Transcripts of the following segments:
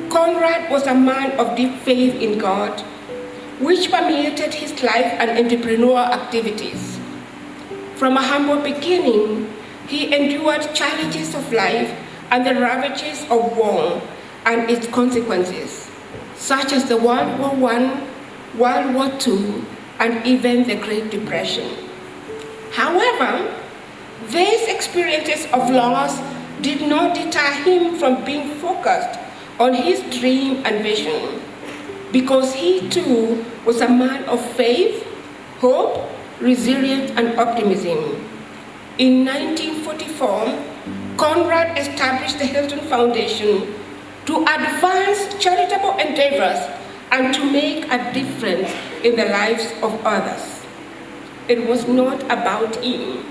Conrad was a man of deep faith in God, which permeated his life and entrepreneurial activities. From a humble beginning, he endured challenges of life and the ravages of war and its consequences, such as the World War I, World War II, and even the Great Depression. However, these experiences of loss did not deter him from being focused on his dream and vision, because he too was a man of faith, hope, resilience, and optimism. In 1944, Conrad established the Hilton Foundation to advance charitable endeavors and to make a difference in the lives of others. It was not about him,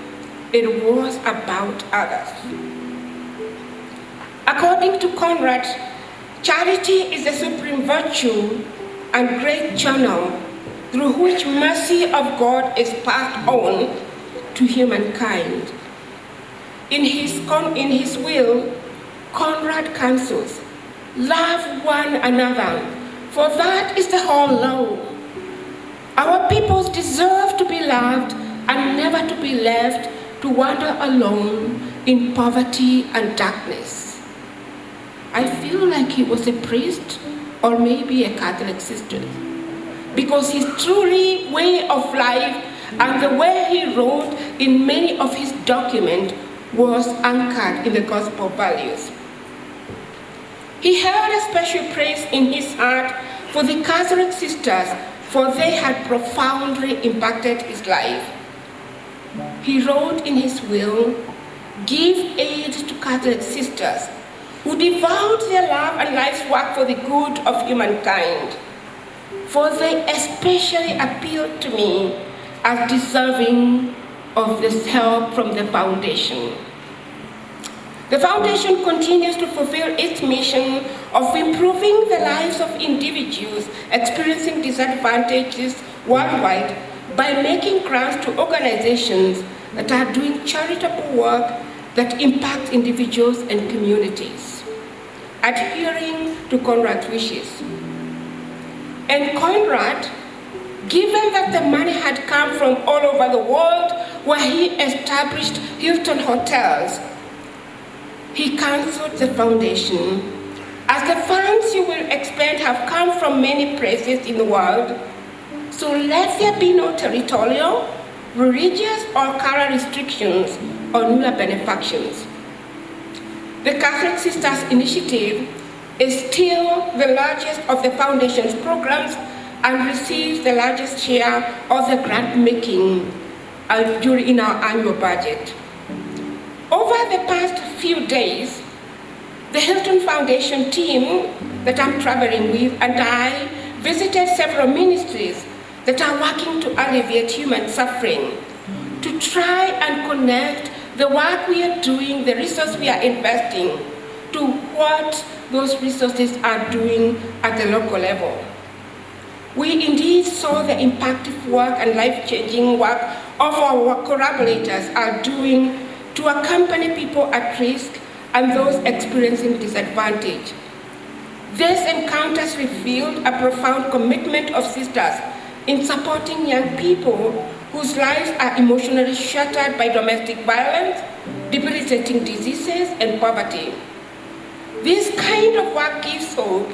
it was about others. According to Conrad, charity is the supreme virtue and great channel through which mercy of God is passed on to humankind. In his will, Conrad counsels, love one another, for that is the whole law. Our peoples deserve to be loved and never to be left to wander alone in poverty and darkness. I feel like he was a priest or maybe a Catholic sister, because his truly way of life and the way he wrote in many of his documents was anchored in the gospel values. He held a special place in his heart for the Catholic sisters, for they had profoundly impacted his life. He wrote in his will, "Give aid to Catholic sisters who devote their love and life's work for the good of humankind, for they especially appeal to me as deserving of this help from the foundation." The foundation continues to fulfill its mission of improving the lives of individuals experiencing disadvantages worldwide by making grants to organizations that are doing charitable work that impact individuals and communities, adhering to Conrad's wishes. And Conrad, given that the money had come from all over the world where he established Hilton hotels, he canceled the foundation. As the funds you will expend have come from many places in the world, so let there be no territorial, religious, or color restrictions on your benefactions. The Catholic Sisters Initiative is still the largest of the Foundation's programs and receives the largest share of the grant making during our annual budget. Over the past few days, the Hilton Foundation team that I'm traveling with and I visited several ministries that are working to alleviate human suffering, to try and connect the work we are doing, the resources we are investing, to what those resources are doing at the local level. We indeed saw the impactful work and life-changing work of our collaborators are doing to accompany people at risk and those experiencing disadvantage. These encounters revealed a profound commitment of sisters in supporting young people whose lives are emotionally shattered by domestic violence, debilitating diseases, and poverty. This kind of work gives hope,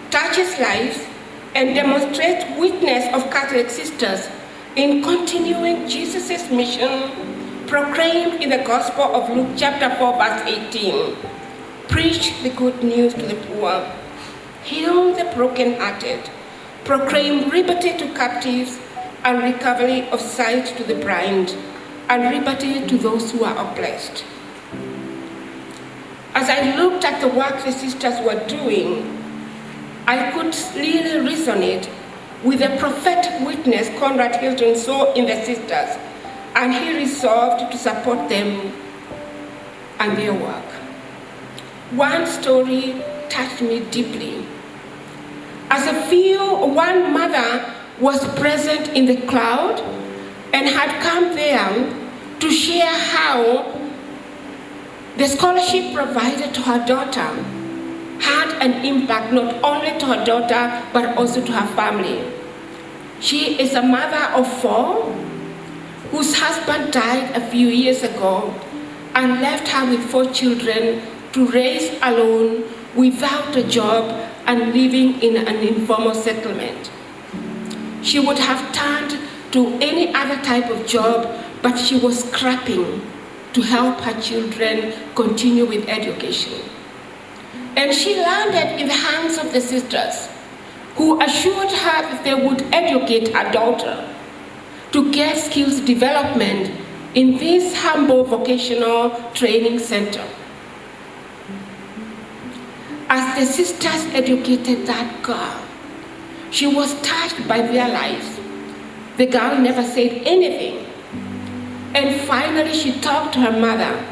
touches lives, and demonstrates witness of Catholic sisters in continuing Jesus' mission proclaimed in the Gospel of Luke chapter 4, verse 18. Preach the good news to the poor, heal the brokenhearted, proclaim liberty to captives and recovery of sight to the blind, and liberty to those who are oppressed. As I looked at the work the sisters were doing, I could really resonate with the prophetic witness Conrad Hilton saw in the sisters, and he resolved to support them and their work. One story touched me deeply. As one mother was present in the crowd and had come there to share how The scholarship provided to her daughter had an impact not only to her daughter, but also to her family. She is a mother of 4, whose husband died a few years ago and left her with 4 children to raise alone without a job and living in an informal settlement. She would have turned to any other type of job, but she was scrapping to help her children continue with education. And she landed in the hands of the sisters, who assured her that they would educate her daughter to get skills development in this humble vocational training center. As the sisters educated that girl, she was touched by their lives. The girl never said anything. And finally, she talked to her mother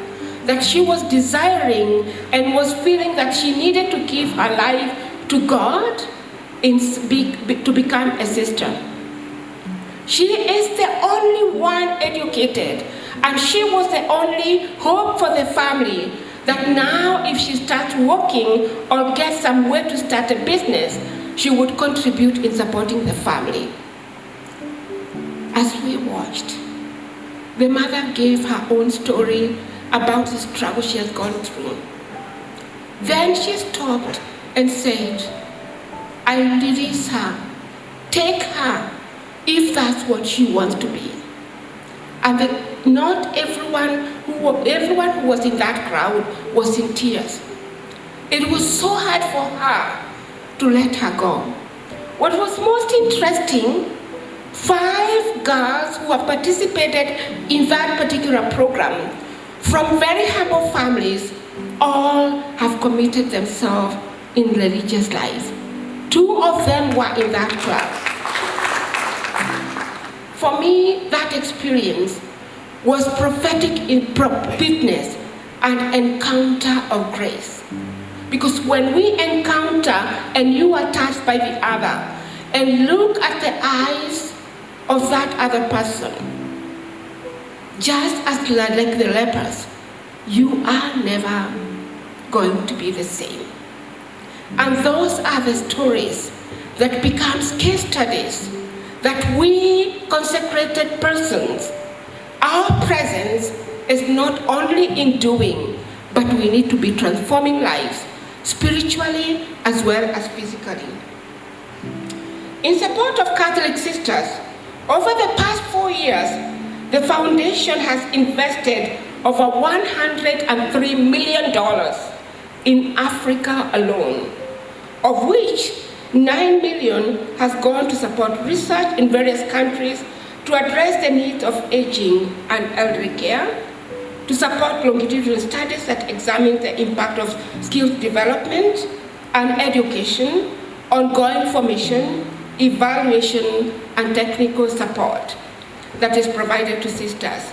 that she was desiring and was feeling that she needed to give her life to God to become a sister. She is the only one educated, and she was the only hope for the family that now if she starts working or gets some way to start a business, she would contribute in supporting the family. As we watched, the mother gave her own story about the struggle she has gone through. Then she stopped and said, I release her, take her, if that's what she wants to be. And not everyone who was in that crowd was in tears. It was so hard for her to let her go. What was most interesting, 5 girls who have participated in that particular program from very humble families all have committed themselves in religious life. 2 of them were in that club. For me, that experience was prophetic in witness and encounter of grace. Because when we encounter and you are touched by the other and look at the eyes of that other person, just as like the lepers, you are never going to be the same. And those are the stories that becomes case studies that we consecrated persons, our presence is not only in doing, but we need to be transforming lives spiritually as well as physically. In support of Catholic sisters, over the past 4 years, the foundation has invested over $103 million in Africa alone, of which $9 million has gone to support research in various countries to address the needs of aging and elderly care, to support longitudinal studies that examine the impact of skills development and education, ongoing formation, evaluation, and technical support that is provided to sisters.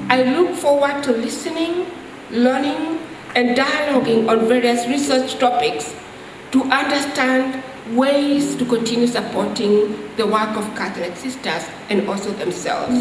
I look forward to listening, learning, and dialoguing on various research topics to understand ways to continue supporting the work of Catholic sisters and also themselves.